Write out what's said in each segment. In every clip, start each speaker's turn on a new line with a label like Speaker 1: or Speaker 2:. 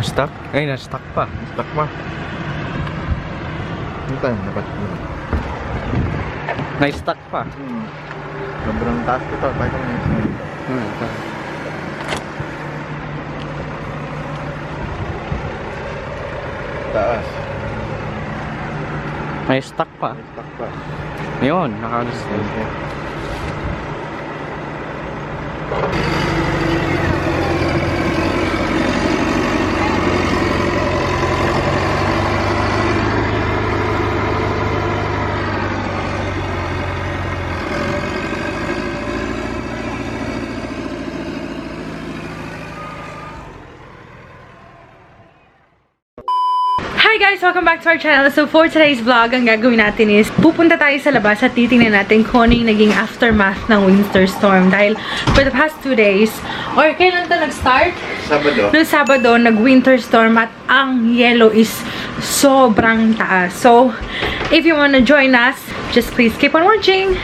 Speaker 1: Na-stuck? Ay, na-stuck pa.
Speaker 2: Stuck pa. Ano tayo? Dapat
Speaker 1: Na-stuck pa.
Speaker 2: sobrang taas ko to. Bakit ako na-stuck? Taas.
Speaker 1: May stuck pa.
Speaker 2: Stuck pa.
Speaker 1: Ayun, nakalis na.
Speaker 3: Hi guys! Welcome back to our channel. So for today's vlog, ang gagawin natin is pupunta tayo sa labas at titingnan natin kung ano yung naging aftermath ng winter storm. Dahil for the past 2 days, or kailan ito nag-start?
Speaker 2: Sabado.
Speaker 3: Noong Sabado, nag-winter storm at ang yellow is sobrang taas. So, if you wanna join us, just please keep on watching!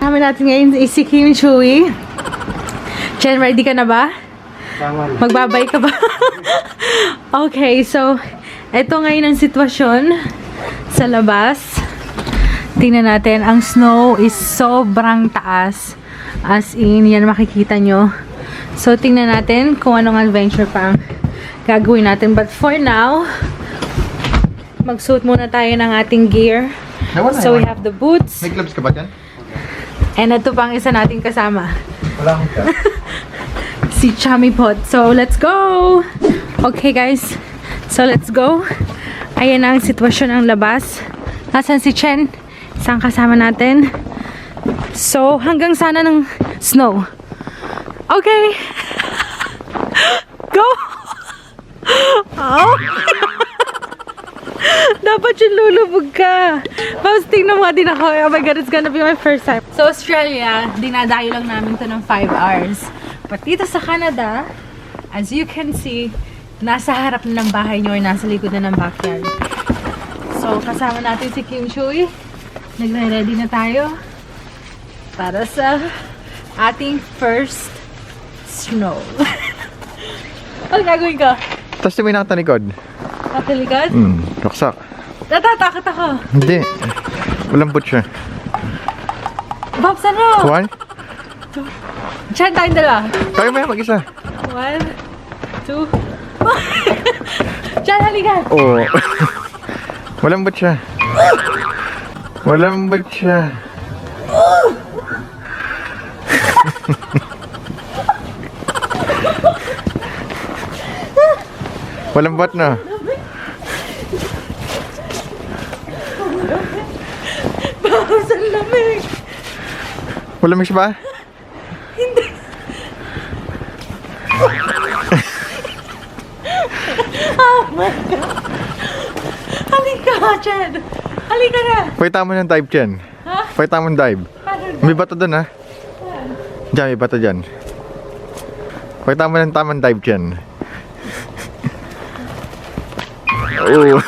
Speaker 3: Kami natin ngayon is si Kim Chewy. Jen, ready ka na ba? Magbabay ka ba? Okay, so ito ngayon ang sitwasyon sa labas. Tingnan natin, ang snow is sobrang taas. As in, yan makikita nyo. So, tingnan natin kung anong adventure pa ang gagawin natin. But for now, magsuot muna tayo ng ating gear. So, we have the boots.
Speaker 2: May gloves ka ba dyan?
Speaker 3: And ito pang isa nating kasama.
Speaker 2: Wala akong ka.
Speaker 3: Si Chummy Pot. So, let's go! Okay, guys. So, let's go. Ayan na ang sitwasyon ng labas. Nasaan si Chen? Isang kasama natin. So, hanggang sana ng snow. Okay! Go! Oh! Dapat yung lulubog ka. Tapos tingnan mo din ako. Oh my God, it's gonna be my first time. So, Australia, dinadayo lang namin to ng 5 hours. But dito sa Canada, as you can see, nasa harap na ng bahay nyo or nasa likod na ng backyard. So, kasama natin si Kim Chewy. Nagre-ready na tayo para sa ating first snow. Ano gagawin ka?
Speaker 2: Tapos may nakatalikod.
Speaker 3: Natalikod?
Speaker 2: Ruksak.
Speaker 3: Natatakot ako.
Speaker 2: Hindi. Malambot siya.
Speaker 3: Babs, ano?
Speaker 2: 1?
Speaker 3: Diyan tayong dalawa.
Speaker 2: Kaya mo yan mag-isa.
Speaker 3: 1, 2. Diyan, halika.
Speaker 2: Oo. Malambot siya. Malambot siya. Malambot na.
Speaker 3: Babs, ang lamig.
Speaker 2: Malamig siya ba?
Speaker 3: Hindi. Oh my God. Halika, Chad. Halika na.
Speaker 2: Pakita mo ng dive dyan.
Speaker 3: Ha?
Speaker 2: Pakita mo ng dive. May bato dun ha. Diyan, may bato dyan. Pakita mo ng tamang dive dyan. Oo.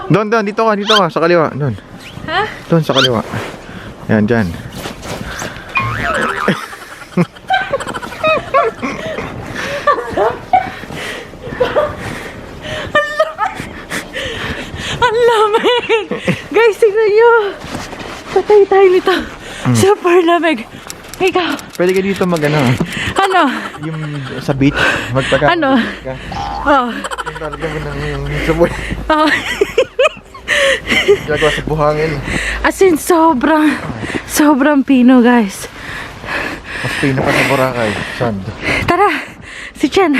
Speaker 2: Doon, dito ka, sa kaliwa. Doon.
Speaker 3: Ha?
Speaker 2: Doon, sa kaliwa. Yan, dyan.
Speaker 3: Ang lamig! Guys, tignan nyo! Patay tayo nito. Super lamig. Ikaw.
Speaker 2: Pwede ka dito mag-ano.
Speaker 3: Ano?
Speaker 2: Yung sa beach. Magpaka.
Speaker 3: Ano? Oh.
Speaker 2: Yung talaga mo ng sabon.
Speaker 3: Oh.
Speaker 2: Ginagawa sa buhangin.
Speaker 3: As in, sobrang pino, guys.
Speaker 2: Mas pino pa sa Boracay. Sand.
Speaker 3: Tara! Si Chen.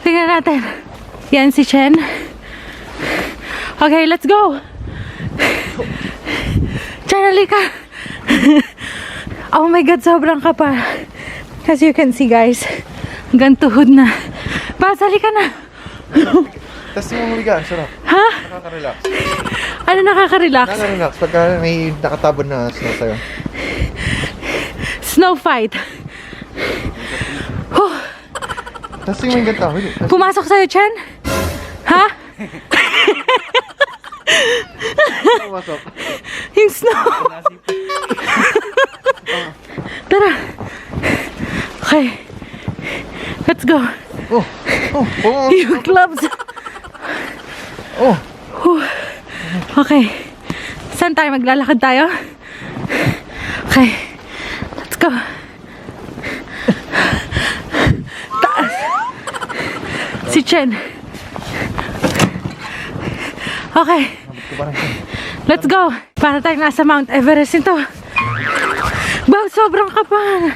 Speaker 3: Tingnan natin. Yan si Chen. Okay, let's go! Chen, halika! Oh my God, sobrang kapal. As you can see, guys, hanggang tuhod na. Bas, halika na!
Speaker 2: Tapos yung humiga, sarap.
Speaker 3: Ha?
Speaker 2: Nakaka-relax.
Speaker 3: Ano nakaka-relax?
Speaker 2: Nakaka-relax pagka may nakatabon na sa'yo.
Speaker 3: Snow fight.
Speaker 2: Tapos yung may ganda.
Speaker 3: Pumasok sa'yo, Chen? Ha?
Speaker 2: Pumasok.
Speaker 3: Yung snow. Tara. Okay. Let's go.
Speaker 2: Oh! Oh! Oh!
Speaker 3: Yung gloves.
Speaker 2: Oh!
Speaker 3: Whew. Okay. Saan tayo? Maglalakad tayo? Okay. Let's go. Taas. Si Chen. Okay. Let's go. Para tayo nasa Mount Everest nito. Wow, sobrang kapal.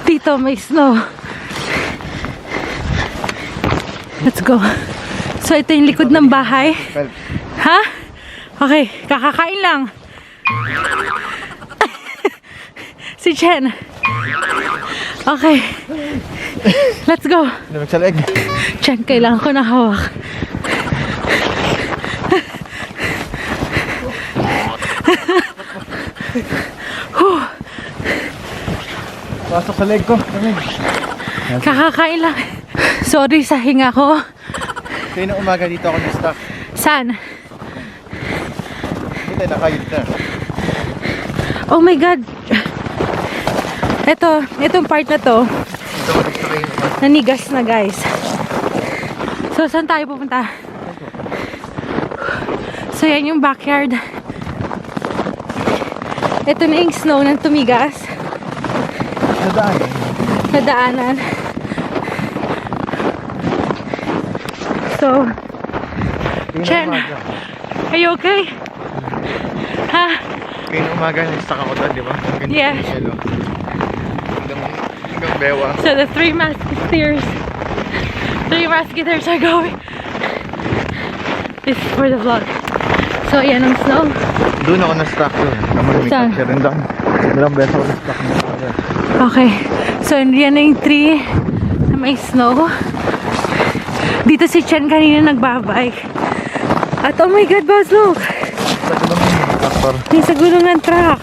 Speaker 3: Dito may snow. Let's go. So ito yung likod ng bahay. Ha? Okay, kakakain lang. Si Chen. Okay. Let's go.
Speaker 2: Lamig sa leg.
Speaker 3: Chen, kailangan ko na hawak.
Speaker 2: Pasok sa leg ko. Lamig.
Speaker 3: Kakakain lang. Sorry sa hinga ko.
Speaker 2: Kaya na umaga dito ako na-stuck.
Speaker 3: Saan?
Speaker 2: Hindi tayo nakayod na.
Speaker 3: Oh my God. Itong part na to,
Speaker 2: Dito ako na-stuck kayo.
Speaker 3: nanigas na guys. So, saan tayo pupunta? So, yan yung backyard. Ito na yung snow na tumigas.
Speaker 2: Nadaan eh.
Speaker 3: Nadaanan. So, Chen, are you okay? Ha?
Speaker 2: Kaya na umaga na-stuck ako doon, di ba? Hanggang
Speaker 3: Yeah.
Speaker 2: Yelo. Hanggang bewa.
Speaker 3: So the three musketeers are going. This is for the vlog. So yan ang snow.
Speaker 2: Doon ako na-stuck doon. Naman may
Speaker 3: Saan?
Speaker 2: capture rin doon. Ilang beses ako na-stuck na.
Speaker 3: Okay. So yan na yung tree na may snow. Dito si Chen kanina nagbabike. At oh my God, boss, look!
Speaker 2: Sa gulong yung tractor.
Speaker 3: May sa gulungan truck.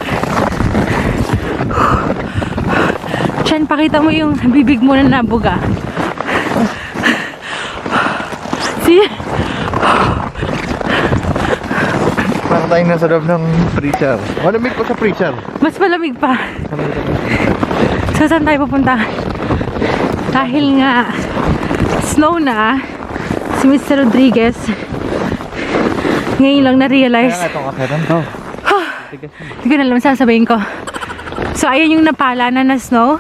Speaker 3: Chen, pakita mo yung bibig mo na nabuga. See?
Speaker 2: Parang tayo nasa loob ng preacher. Malamig ko sa preacher.
Speaker 3: Mas malamig pa. So, saan tayo pupunta? Dahil nga snow na, si Mr. Rodriguez ngayon lang na-realize.
Speaker 2: Kaya nga itong akitan to.
Speaker 3: Hindi ko na alam sasabihin ko. So, ayan yung napala na snow.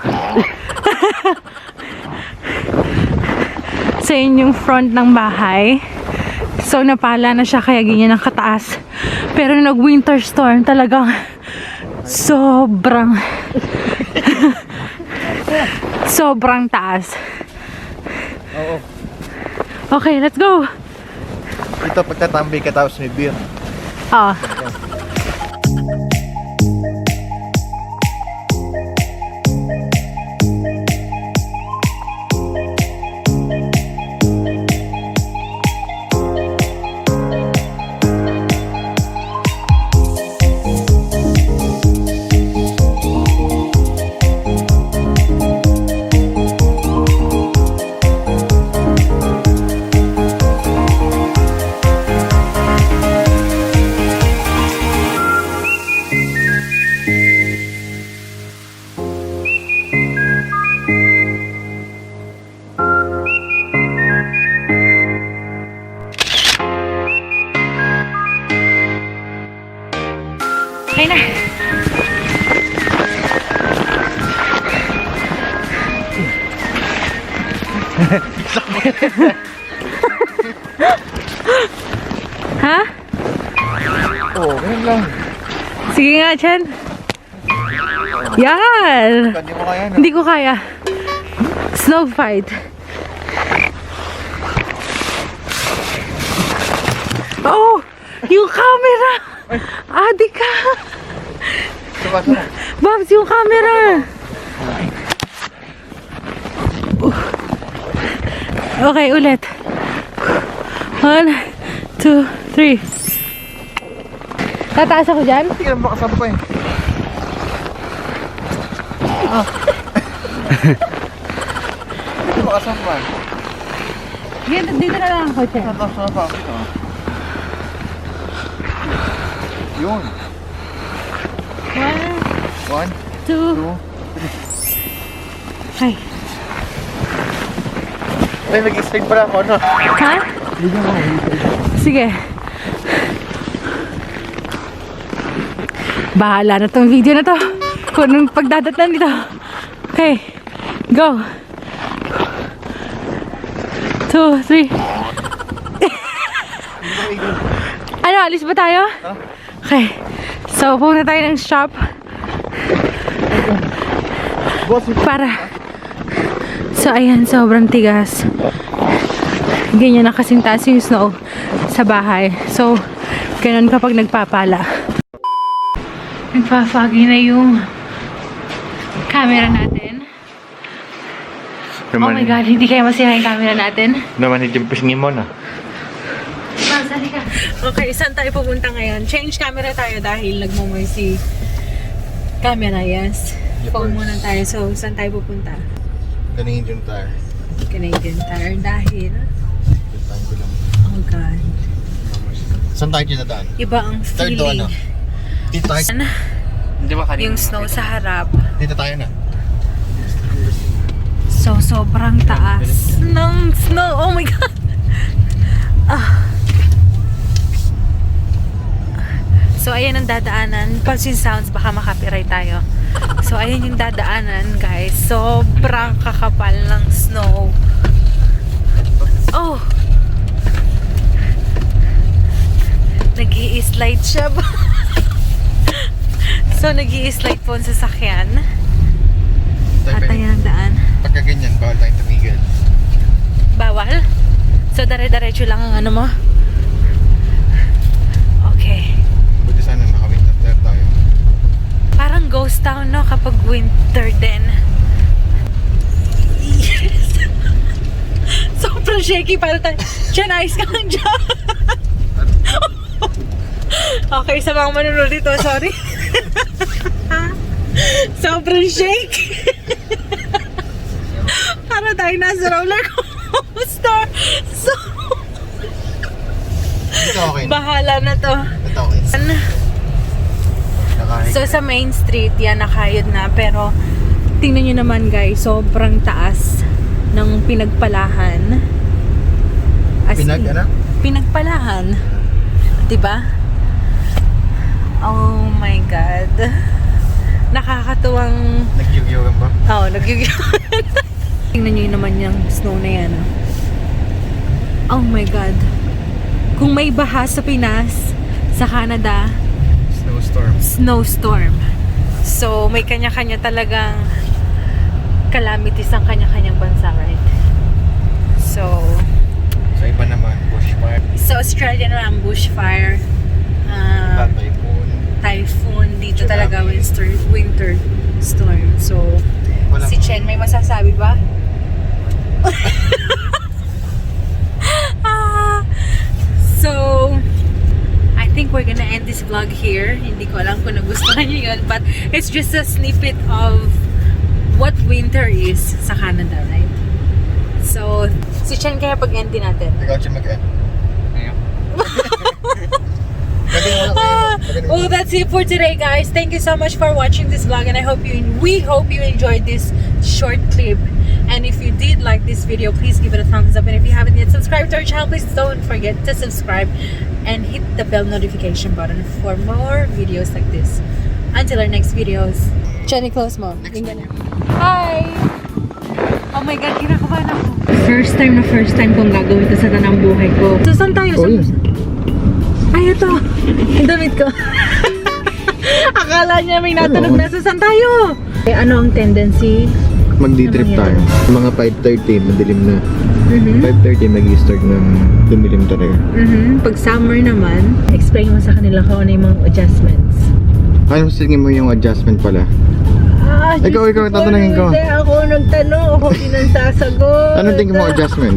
Speaker 3: So, yun yung front ng bahay. So, napala na siya kaya ganyan ang kataas. Pero nag-winter storm talagang sobrang sobrang taas.
Speaker 2: Oo.
Speaker 3: Okay, let's go!
Speaker 2: Ito pagtatambay ka tapos may beer.
Speaker 3: Ah. Ayun na. Ha?
Speaker 2: Oo, ganun lang.
Speaker 3: Sige nga, Chen. Yan!
Speaker 2: Hindi mo kaya no?
Speaker 3: Hindi ko kaya. Snow fight. Oh! Yung camera! Adi ka!
Speaker 2: Sabasa.
Speaker 3: Babs, yung camera! Okay, ulit. 1, 2, 3. Tataas ako dyan?
Speaker 2: Hindi ka naman makasampay. Hindi makasampay.
Speaker 3: Dito na lang ako, Chen.
Speaker 2: Tapos na pa ako. Yun.
Speaker 3: 1,
Speaker 2: 1,
Speaker 3: 2,
Speaker 2: 2,
Speaker 3: okay.
Speaker 2: Ay, mag-slide pala ako, no?
Speaker 3: Ha? Sige. Bahala na tong video na to. Kung anong pagdadatnan dito. Okay. Go. 2, 3. Ano, alis ba tayo? Okay. So, pupunta tayo ng shop. Para. So, ayan, sobrang tigas. Ganyan na kasing taas yung snow sa bahay. So, ganun kapag nagpapala. Nagpa-foggy na yung camera natin. Oh my God, hindi kaya masira yung camera natin.
Speaker 2: Naman, hijimpis mo na.
Speaker 3: Okay, saan tayo pupunta ngayon? Change camera tayo dahil nagmumoy si camera, yes. Phone muna tayo. So, saan tayo pupunta?
Speaker 2: Canadian Tire.
Speaker 3: Canadian Tire dahil... Oh God.
Speaker 2: Saan tayo dinadaan?
Speaker 3: Iba ang
Speaker 2: Third
Speaker 3: feeling.
Speaker 2: ano? Dito tayo.
Speaker 1: Di ba kanina?
Speaker 3: Yung snow sa harap.
Speaker 2: Dito tayo na.
Speaker 3: So, sobrang taas ng snow. Oh my God! So, ayan ang dadaanan. Pag yung sounds, baka makapiright tayo. So, ayan yung dadaanan, guys. Sobrang kakapal ng snow. Oh! Nag-i-slide siya ba? So, nag-i-slide po ang sasakyan. At ayan ang daan.
Speaker 2: Pagka ganyan, bawal tayong tumigil.
Speaker 3: Bawal? So, dare-diretso lang ang ano mo? Okay.
Speaker 2: Buti sana naka-winter tire tayo.
Speaker 3: Parang ghost town, no? Kapag winter din. Yes! Sobrang shaky. Parang tayo, Chen, ayos ka lang dyan. Okay, sa mga manunod dito, sorry. Sobrang shaky. Para tayo nasa roller coaster. So,
Speaker 2: Ito okay na.
Speaker 3: bahala na to.
Speaker 2: Ito okay. Nakahin.
Speaker 3: So, sa main street, yan, nakayod na. Pero, tingnan nyo naman, guys, sobrang taas ng pinagpalahan.
Speaker 2: Ano?
Speaker 3: Pinagpalahan. Diba? Oh my God. Nakakatuwang...
Speaker 2: Nagyugyugan ba?
Speaker 3: Oo, nagyugyugan. Tingnan nyo naman yung snow na yan. Oh my God. Kung may baha sa Pinas, sa Canada, snowstorm. So, may kanya-kanya talagang calamities ang kanya-kanyang bansa, right? So,
Speaker 2: Sa iba naman, bushfire.
Speaker 3: sa Australia naman, bushfire. Typhoon. Dito
Speaker 2: Tsunami.
Speaker 3: talaga winter storm. So,
Speaker 2: Walang-
Speaker 3: si Chen, may masasabi ba? So, I think we're gonna end this vlog here. Hindi ko alam kung nagustuhan nyo yun, but it's just a snippet of what winter is sa Canada, right? So, si Chen kaya pag-end din natin.
Speaker 2: Ikaw siya mag-end.
Speaker 3: Well, that's it for today, guys. Thank you so much for watching this vlog, and we hope you enjoyed this short clip. And if you did like this video, please give it a thumbs up. And if you haven't yet subscribed to our channel, please don't forget to subscribe and hit the bell notification button for more videos like this. Until our next videos. Jenny, close mo. Hi! Oh my God, kinakabahan ako. First time kong gagawin ito sa tanang buhay ko. So, saan tayo?
Speaker 2: Oh, yeah.
Speaker 3: Ay, ito. Ang damit ko. Akala niya may natunog na. So, saan tayo? Eh, ano ang tendency?
Speaker 2: Magdi-trip
Speaker 3: Ano yan?
Speaker 2: tayo. Mga 5:30, madilim na.
Speaker 3: Mhm.
Speaker 2: 5:30, mag-i-start ng dumilim talaga.
Speaker 3: Pag summer naman, explain mo sa kanila kung ano yung mga adjustments.
Speaker 2: Ano sa tingin mo yung adjustment pala? Ikaw, tatanungin ko.
Speaker 3: Hindi ako nagtanong. Ako din ang sasagot.
Speaker 2: Anong tingin mo adjustment?